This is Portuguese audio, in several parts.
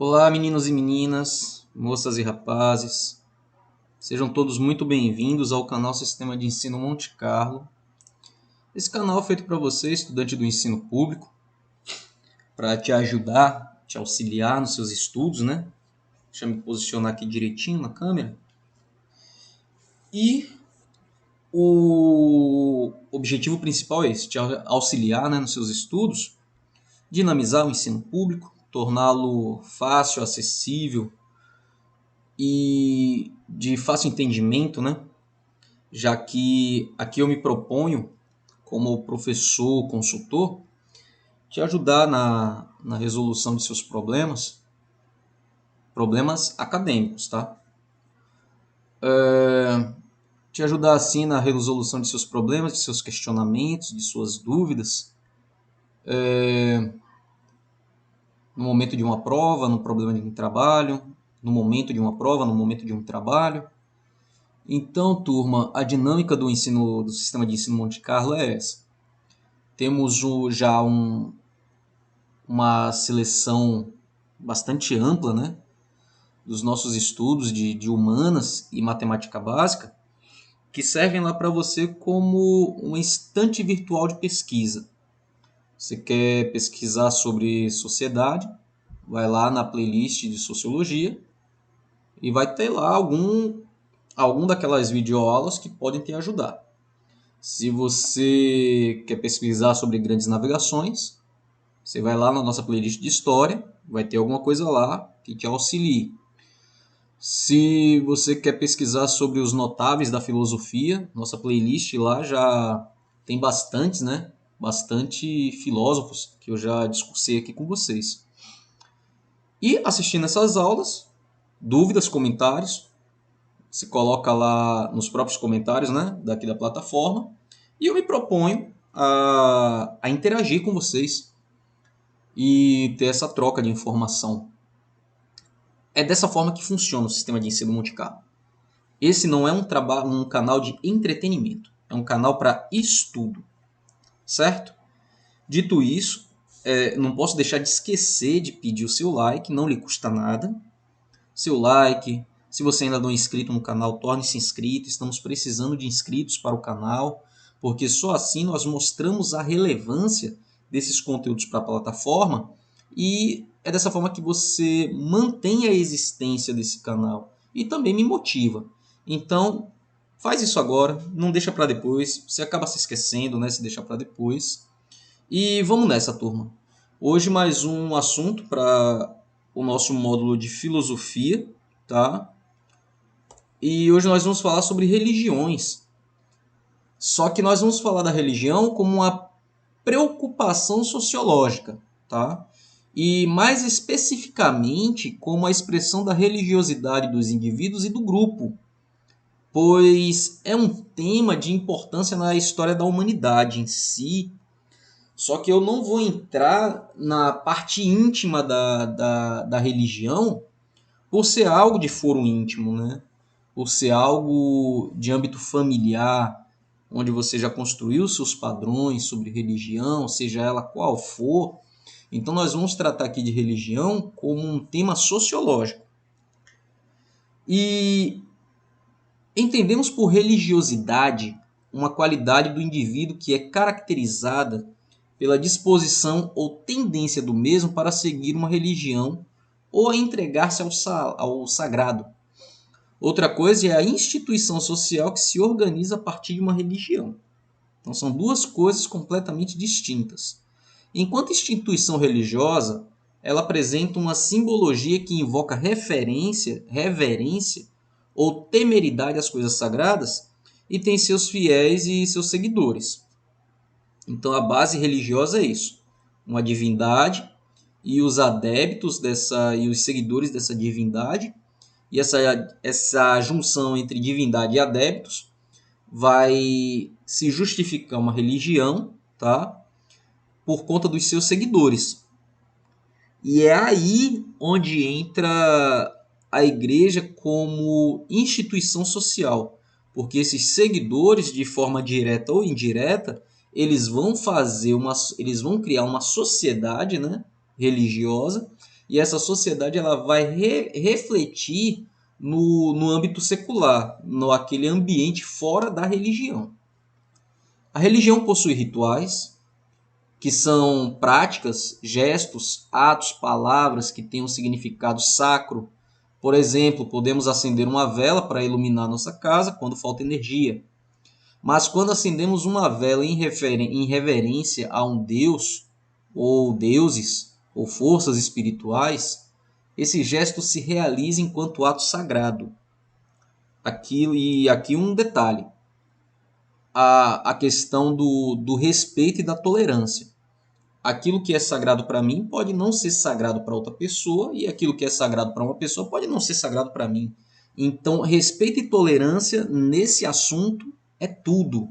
Olá, meninos e meninas, moças e rapazes. Sejam todos muito bem-vindos ao canal Sistema de Ensino Monte Carlo. Esse canal é feito para você, estudante do ensino público, para te ajudar, te auxiliar nos seus estudos, né? Deixa eu me posicionar aqui direitinho na câmera. E o objetivo principal é esse, te auxiliar, né, nos seus estudos, dinamizar o ensino público, torná-lo fácil, acessível e de fácil entendimento, né? Já que aqui eu me proponho, como professor, consultor, te ajudar na resolução de seus problemas acadêmicos, tá? Te ajudar assim na resolução de seus problemas, de seus questionamentos, de suas dúvidas, no momento de uma prova, no problema de um trabalho, no momento de uma prova, no momento de um trabalho. Então, turma, a dinâmica do ensino, do sistema de ensino Monte Carlo é essa. Temos já uma seleção bastante ampla, né, dos nossos estudos de humanas e matemática básica, que servem lá para você como uma estante virtual de pesquisa. Você quer pesquisar sobre sociedade, vai lá na playlist de sociologia e vai ter lá algum daquelas videoaulas que podem te ajudar. Se você quer pesquisar sobre grandes navegações, você vai lá na nossa playlist de história, vai ter alguma coisa lá que te auxilie. Se você quer pesquisar sobre os notáveis da filosofia, nossa playlist lá já tem bastantes, né? Bastante filósofos que eu já discursei aqui com vocês. E assistindo essas aulas, dúvidas, comentários, se coloca lá nos próprios comentários, né, daqui da plataforma, e eu me proponho a interagir com vocês e ter essa troca de informação. É dessa forma que funciona o sistema de ensino Monte Carlo. Esse não é um canal de entretenimento, é um canal para estudo, certo? Dito isso, não posso deixar de esquecer de pedir o seu like, não lhe custa nada. Seu like, se você ainda não é inscrito no canal, torne-se inscrito, estamos precisando de inscritos para o canal, porque só assim nós mostramos a relevância desses conteúdos para a plataforma e é dessa forma que você mantém a existência desse canal e também me motiva. Então, faz isso agora, não deixa para depois, você acaba se esquecendo, né, se deixa para depois. E vamos nessa, turma. Hoje mais um assunto para o nosso módulo de filosofia, tá? E hoje nós vamos falar sobre religiões. Só que nós vamos falar da religião como uma preocupação sociológica, tá? E mais especificamente como a expressão da religiosidade dos indivíduos e do grupo, pois é um tema de importância na história da humanidade em si. Só que eu não vou entrar na parte íntima da religião por ser algo de foro íntimo, né? Por ser algo de âmbito familiar, onde você já construiu seus padrões sobre religião, seja ela qual for. Então nós vamos tratar aqui de religião como um tema sociológico. E entendemos por religiosidade uma qualidade do indivíduo que é caracterizada pela disposição ou tendência do mesmo para seguir uma religião ou a entregar-se ao sagrado. Outra coisa é a instituição social que se organiza a partir de uma religião. Então são duas coisas completamente distintas. Enquanto instituição religiosa, ela apresenta uma simbologia que invoca reverência ou temeridade às coisas sagradas e tem seus fiéis e seus seguidores. Então a base religiosa é isso, uma divindade e os adeptos e os seguidores dessa divindade, e essa junção entre divindade e adeptos vai se justificar uma religião, tá? Por conta dos seus seguidores. E é aí onde entra a igreja como instituição social, porque esses seguidores, de forma direta ou indireta, eles vão criar uma sociedade, né, religiosa, e essa sociedade ela vai refletir no âmbito secular, no aquele ambiente fora da religião. A religião possui rituais, que são práticas, gestos, atos, palavras que têm um significado sacro. Por exemplo, podemos acender uma vela para iluminar nossa casa quando falta energia. Mas quando acendemos uma vela em reverência a um deus, ou deuses, ou forças espirituais, esse gesto se realiza enquanto ato sagrado. Aqui um detalhe: a questão do respeito e da tolerância. Aquilo que é sagrado para mim pode não ser sagrado para outra pessoa, e aquilo que é sagrado para uma pessoa pode não ser sagrado para mim. Então, respeito e tolerância nesse assunto é tudo,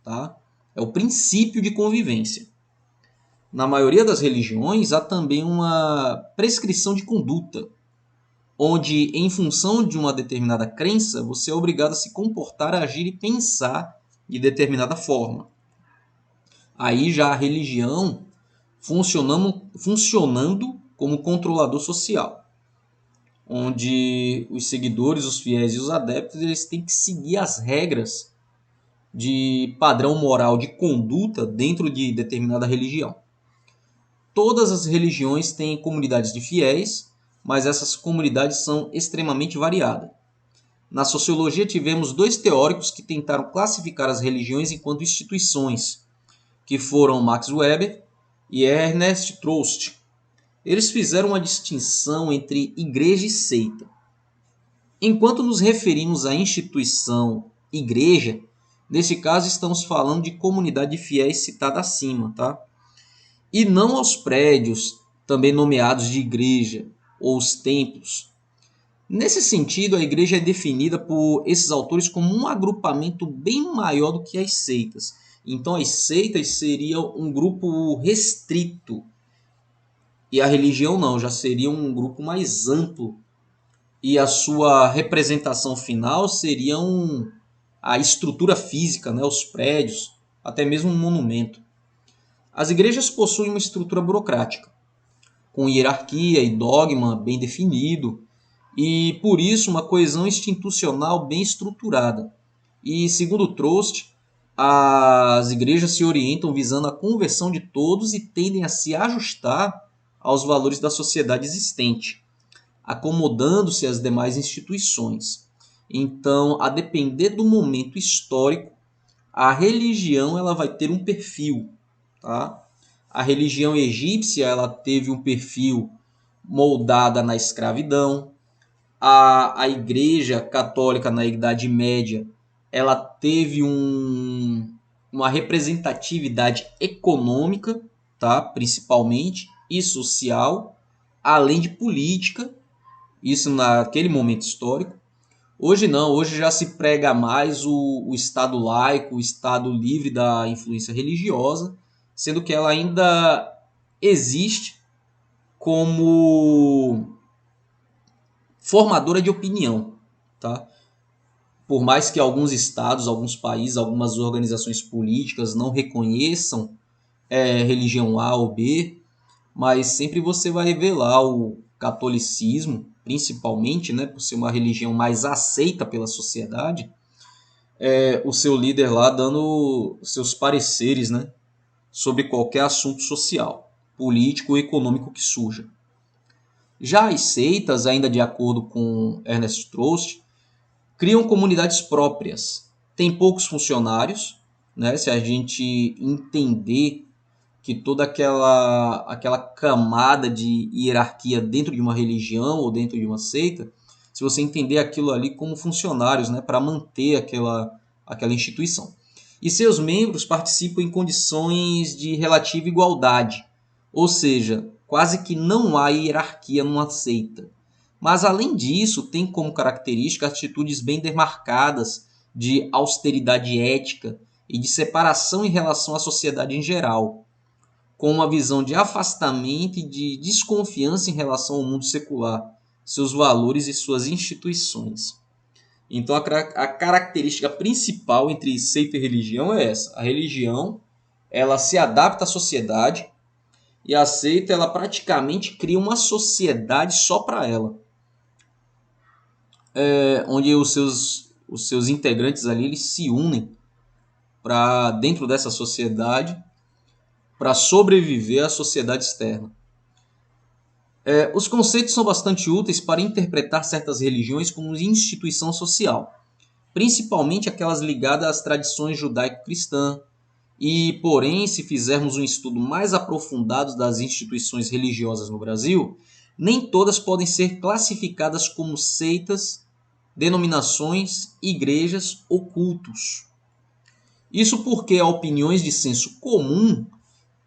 tá? É o princípio de convivência. Na maioria das religiões há também uma prescrição de conduta, onde, em função de uma determinada crença, você é obrigado a se comportar, agir e pensar de determinada forma. Aí já a religião funcionando como controlador social, onde os seguidores, os fiéis e os adeptos eles têm que seguir as regras de padrão moral de conduta dentro de determinada religião. Todas as religiões têm comunidades de fiéis, mas essas comunidades são extremamente variadas. Na sociologia tivemos dois teóricos que tentaram classificar as religiões enquanto instituições, que foram Max Weber e Ernest Trost. Eles fizeram uma distinção entre igreja e seita. Enquanto nos referimos à instituição igreja, nesse caso estamos falando de comunidade de fiéis citada acima, tá? E não aos prédios, também nomeados de igreja, ou os templos. Nesse sentido, a igreja é definida por esses autores como um agrupamento bem maior do que as seitas. Então, as seitas seriam um grupo restrito, e a religião não, já seria um grupo mais amplo. E a sua representação final seria a estrutura física, né, os prédios, até mesmo um monumento. As igrejas possuem uma estrutura burocrática, com hierarquia e dogma bem definido, e por isso uma coesão institucional bem estruturada. E segundo Trost, as igrejas se orientam visando a conversão de todos e tendem a se ajustar aos valores da sociedade existente, acomodando-se às demais instituições. Então, a depender do momento histórico, a religião ela vai ter um perfil. Tá? A religião egípcia ela teve um perfil moldada na escravidão. A Igreja Católica na Idade Média ela teve uma representatividade econômica, tá? Principalmente, e social, além de política, isso naquele momento histórico. Hoje não, hoje já se prega mais o Estado laico, o Estado livre da influência religiosa, sendo que ela ainda existe como formadora de opinião, tá? Por mais que alguns estados, alguns países, algumas organizações políticas não reconheçam religião A ou B, mas sempre você vai ver lá o catolicismo, principalmente, né, por ser uma religião mais aceita pela sociedade, o seu líder lá dando seus pareceres, né, sobre qualquer assunto social, político ou econômico que surja. Já as seitas, ainda de acordo com Ernest Trost, criam comunidades próprias, têm poucos funcionários, né, se a gente entender que toda aquela camada de hierarquia dentro de uma religião ou dentro de uma seita, se você entender aquilo ali como funcionários, né, para manter aquela instituição. E seus membros participam em condições de relativa igualdade, ou seja, quase que não há hierarquia numa seita. Mas, além disso, tem como característica atitudes bem demarcadas de austeridade ética e de separação em relação à sociedade em geral, com uma visão de afastamento e de desconfiança em relação ao mundo secular, seus valores e suas instituições. Então, a característica principal entre seita e religião é essa. A religião ela se adapta à sociedade e a seita ela praticamente cria uma sociedade só para ela, onde os seus integrantes ali eles se unem para dentro dessa sociedade para sobreviver à sociedade externa. Os conceitos são bastante úteis para interpretar certas religiões como instituição social, principalmente aquelas ligadas às tradições judaico-cristã. E, porém, se fizermos um estudo mais aprofundado das instituições religiosas no Brasil, nem todas podem ser classificadas como seitas, denominações, igrejas ou cultos. Isso porque há opiniões de senso comum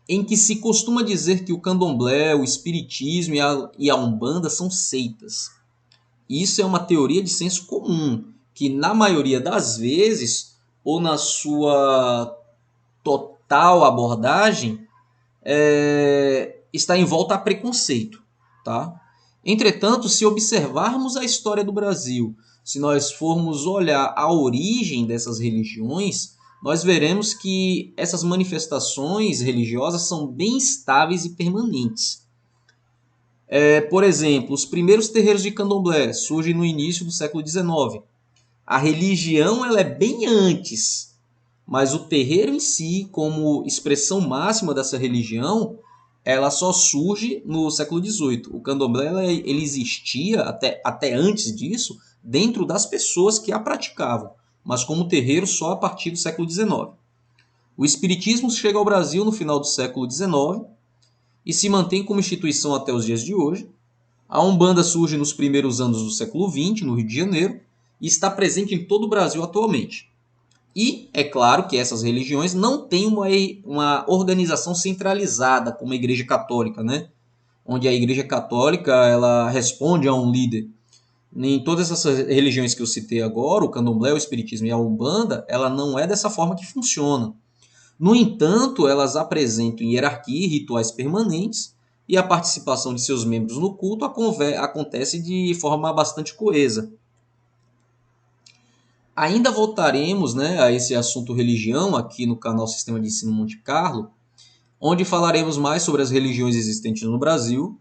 em que se costuma dizer que o candomblé, o espiritismo e a umbanda são seitas. Isso é uma teoria de senso comum, que na maioria das vezes, ou na sua total abordagem, está em volta a preconceito. Tá? Entretanto, se observarmos a história do Brasil, se nós formos olhar a origem dessas religiões, nós veremos que essas manifestações religiosas são bem estáveis e permanentes. Por exemplo, os primeiros terreiros de candomblé surgem no início do século XIX. A religião ela é bem antes, mas o terreiro em si, como expressão máxima dessa religião, ela só surge no século XVIII. O candomblé ele existia até antes disso dentro das pessoas que a praticavam, mas como terreiro só a partir do século XIX. O espiritismo chega ao Brasil no final do século XIX e se mantém como instituição até os dias de hoje. A Umbanda surge nos primeiros anos do século XX, no Rio de Janeiro, e está presente em todo o Brasil atualmente. E é claro que essas religiões não têm uma organização centralizada como a Igreja Católica, né? Onde a Igreja Católica ela responde a um líder. Em todas essas religiões que eu citei agora, o candomblé, o espiritismo e a umbanda, ela não é dessa forma que funciona. No entanto, elas apresentam hierarquia e rituais permanentes e a participação de seus membros no culto acontece de forma bastante coesa. Ainda voltaremos, né, a esse assunto religião aqui no canal Sistema de Ensino Monte Carlo, onde falaremos mais sobre as religiões existentes no Brasil.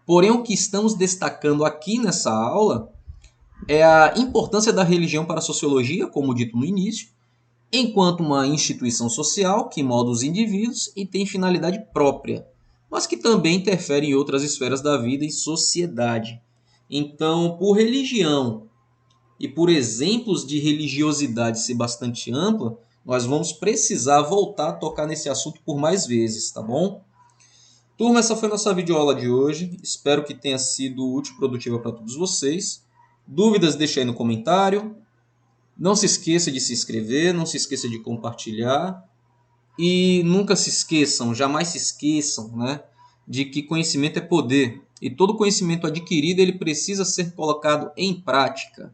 Porém, o que estamos destacando aqui nessa aula é a importância da religião para a sociologia, como dito no início, enquanto uma instituição social que molda os indivíduos e tem finalidade própria, mas que também interfere em outras esferas da vida e sociedade. Então, por religião e por exemplos de religiosidade ser bastante ampla, nós vamos precisar voltar a tocar nesse assunto por mais vezes, tá bom? Turma, essa foi a nossa videoaula de hoje. Espero que tenha sido útil e produtiva para todos vocês. Dúvidas, deixa aí no comentário. Não se esqueça de se inscrever, não se esqueça de compartilhar. E nunca se esqueçam, jamais se esqueçam, né, de que conhecimento é poder. E todo conhecimento adquirido ele precisa ser colocado em prática.